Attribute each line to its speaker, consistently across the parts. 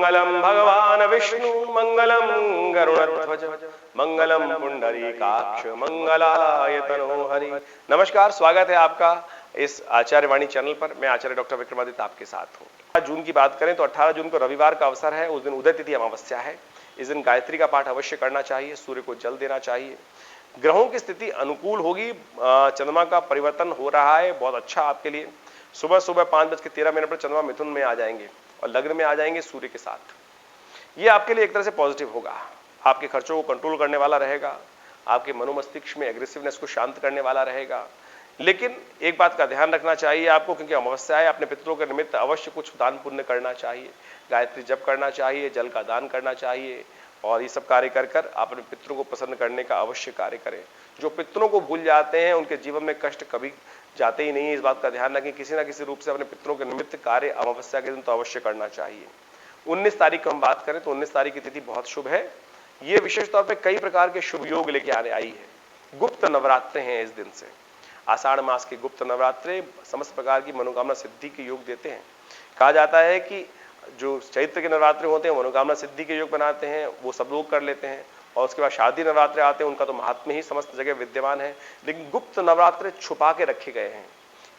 Speaker 1: मंगलम भगवान विष्णु मंगलम गरुड़ध्वज मंगलम पुंडरीकाक्ष मंगलाय तनोहरि। नमस्कार, स्वागत है आपका इस आचार्यवाणी चैनल पर। मैं आचार्य डॉक्टर विक्रमादित्य आपके साथ हूँ। 18 जून की बात करें तो 18 जून को रविवार का अवसर है। उस दिन उदय तिथि अमावस्या है। इस दिन गायत्री का पाठ अवश्य करना चाहिए, सूर्य को जल देना चाहिए। ग्रहों की स्थिति अनुकूल होगी। चंद्रमा का परिवर्तन हो रहा है, बहुत अच्छा आपके लिए। सुबह सुबह 5:13 पर चंद्रमा मिथुन में आ जाएंगे और लग्न में आ जाएंगे सूर्य के साथ। ये आपके लिए एक तरह से पॉजिटिव होगा। आपके खर्चों को कंट्रोल करने वाला रहेगा, आपके मनोमस्तिष्क में एग्रेसिवनेस को शांत करने वाला रहेगा। लेकिन एक बात का ध्यान रखना चाहिए आपको, क्योंकि अमावस्या है, अपने पितरों के निमित्त अवश्य कुछ दान पुण्य करना चाहिए। गायत्री जप करना चाहिए, जल का दान करना चाहिए और ये सब कार्य कर कर अपने पितरों को प्रसन्न करने का अवश्य कार्य करें। जो पितरों को भूल जाते हैं उनके जीवन में कष्ट कभी जाते ही नहीं है। इस बात का ध्यान रखें, किसी ना किसी रूप से अपने पितरों के निमित्त कार्य अमावस्या के दिन तो अवश्य करना चाहिए। 19 तारीख को हम बात करें तो 19 तारीख की तिथि बहुत शुभ है। ये विशेष तौर पे कई प्रकार के शुभ योग लेके आने आई है। गुप्त नवरात्रे हैं इस दिन से। आषाढ़ मास के गुप्त नवरात्रे समस्त प्रकार की मनोकामना सिद्धि के योग देते हैं। कहा जाता है कि जो चैत्र के नवरात्रे होते हैं मनोकामना सिद्धि के योग बनाते हैं, वो सब लोग कर लेते हैं। और उसके बाद शारदीय नवरात्रे आते हैं, उनका तो महात्म्य ही समस्त जगह विद्यमान है। लेकिन गुप्त नवरात्रे छुपा के रखे गए हैं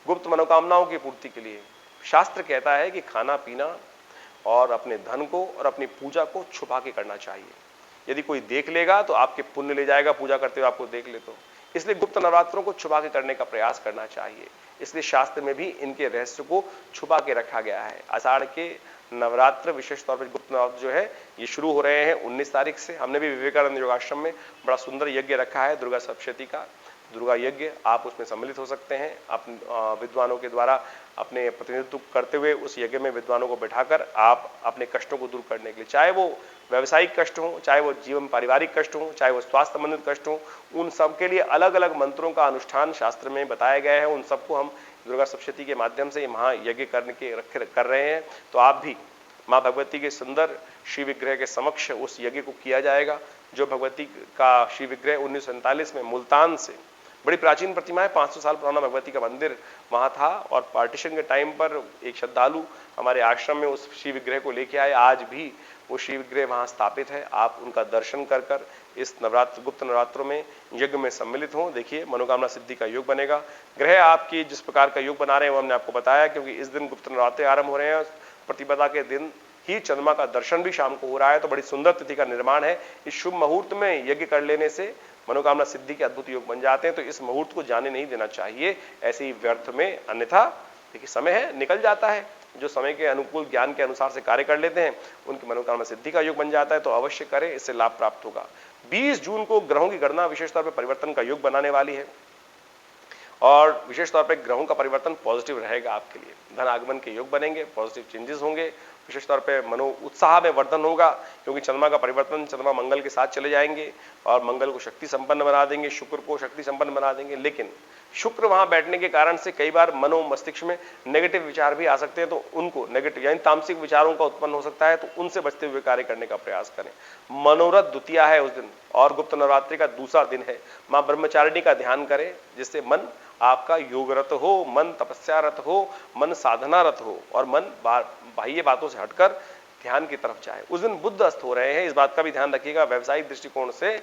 Speaker 1: गुप्त मनोकामनाओं की पूर्ति के लिए। शास्त्र कहता है कि खाना पीना और अपने धन को और अपनी पूजा को छुपा के करना चाहिए। यदि कोई देख लेगा तो आपके पुण्य ले जाएगा, पूजा करते हुए आपको देख ले तो। इसलिए गुप्त नवरात्रों को छुपा के करने का प्रयास करना चाहिए। इसलिए शास्त्र में भी इनके रहस्य को छुपा के रखा गया है। आषाढ़ के नवरात्र विशेष तौर पर गुप्त नवरात्र जो है ये शुरू हो रहे हैं 19 तारीख से। हमने भी विवेकानंद योगाश्रम में बड़ा सुंदर यज्ञ रखा है दुर्गा सप्तशती का, दुर्गा यज्ञ। आप उसमें सम्मिलित हो सकते हैं। अपने विद्वानों के द्वारा अपने प्रतिनिधित्व करते हुए उस यज्ञ में विद्वानों को बैठाकर आप अपने कष्टों को दूर करने के लिए, चाहे वो व्यवसायिक कष्ट हो, चाहे वो जीवन पारिवारिक कष्ट हो, चाहे वो स्वास्थ्य संबंधित कष्ट हो, उन सब के लिए अलग अलग मंत्रों का अनुष्ठान शास्त्र में बताया गया है। उन सबको हम दुर्गा सप्तशती के माध्यम से महायज्ञ करने के कर रहे हैं। तो आप भी माँ भगवती के सुंदर श्री विग्रह के समक्ष उस यज्ञ को किया जाएगा। जो भगवती का श्री विग्रह 1947 में मुल्तान से, बड़ी प्राचीन प्रतिमा है, 500 साल पुराना भगवती का मंदिर वहां था। और पार्टीशन के टाइम पर एक श्रद्धालु हमारे आश्रम में उस श्री विग्रह को लेके आए। आज भी वो श्री विग्रह वहां स्थापित है। आप उनका दर्शन कर कर इस नवरात्र गुप्त नवरात्रों में यज्ञ में सम्मिलित हों। देखिए मनोकामना सिद्धि का योग बनेगा। ग्रह आपकी जिस प्रकार का योग बना रहे हैं वो हमने आपको बताया, क्योंकि इस दिन गुप्त नवरात्रे आरंभ हो रहे हैं। प्रतिपदा के दिन ही चंद्रमा का दर्शन भी शाम को हो रहा है, तो बड़ी सुंदर तिथि का निर्माण है। इस शुभ मुहूर्त में यज्ञ कर लेने से मनोकामना सिद्धि के अद्भुत योग बन जाते हैं। तो इस मुहूर्त को जाने नहीं देना चाहिए ऐसे ही व्यर्थ में, अन्यथा देखिए समय है निकल जाता है। जो समय के अनुकूल ज्ञान के अनुसार से कार्य कर लेते हैं उनकी मनोकामना सिद्धि का योग बन जाता है। तो अवश्य करें, इससे लाभ प्राप्त होगा। 20 जून को ग्रहों की गणना विशेष तौर पर परिवर्तन का योग बनाने वाली है और विशेष तौर पर ग्रहों का परिवर्तन पॉजिटिव रहेगा आपके लिए। धन आगमन के योग बनेंगे, पॉजिटिव चेंजेस होंगे। विशेष तौर पे मनो उत्साह में वर्धन होगा, क्योंकि चंद्रमा का परिवर्तन, चंद्रमा मंगल के साथ चले जाएंगे और मंगल को शक्ति संपन्न बना देंगे, शुक्र को शक्ति संपन्न बना देंगे। लेकिन शुक्र वहां बैठने के कारण से कई बार मनो मस्तिष्क में नेगेटिव विचार भी आ सकते हैं। तो उनको नेगेटिव यानी तामसिक विचारों का उत्पन्न हो सकता है, तो उनसे बचते हुए कार्य करने का प्रयास करें। मनोरथ द्वितीया है उस दिन और गुप्त नवरात्रि का दूसरा दिन है। मां ब्रह्मचारिणी का ध्यान करें, जिससे मन आपका योगरत हो, मन तपस्यारत हो, मन साधनारत हो और मन बाह्य बातों से हटकर ध्यान की तरफ जाए। उस दिन बुध अस्त हो रहे हैं, इस बात का भी ध्यान रखिएगा। व्यावसायिक दृष्टिकोण से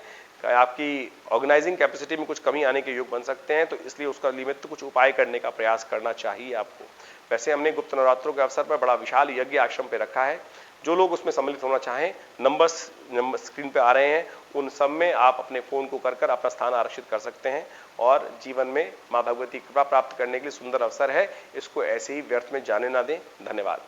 Speaker 1: आपकी ऑर्गेनाइजिंग कैपेसिटी में कुछ कमी आने के योग बन सकते हैं, तो इसलिए उसका निमित्त कुछ उपाय करने का प्रयास करना चाहिए आपको। वैसे हमने गुप्त नवरात्रों के अवसर पर बड़ा विशाल यज्ञ आश्रम पे रखा है। जो लोग उसमें सम्मिलित होना चाहें, नंबर स्क्रीन पे आ रहे हैं, उन सब में आप अपने फोन को कर कर अपना स्थान आरक्षित कर सकते हैं और जीवन में मां भगवती की कृपा प्राप्त करने के लिए सुंदर अवसर है। इसको ऐसे ही व्यर्थ में जाने ना दें। धन्यवाद।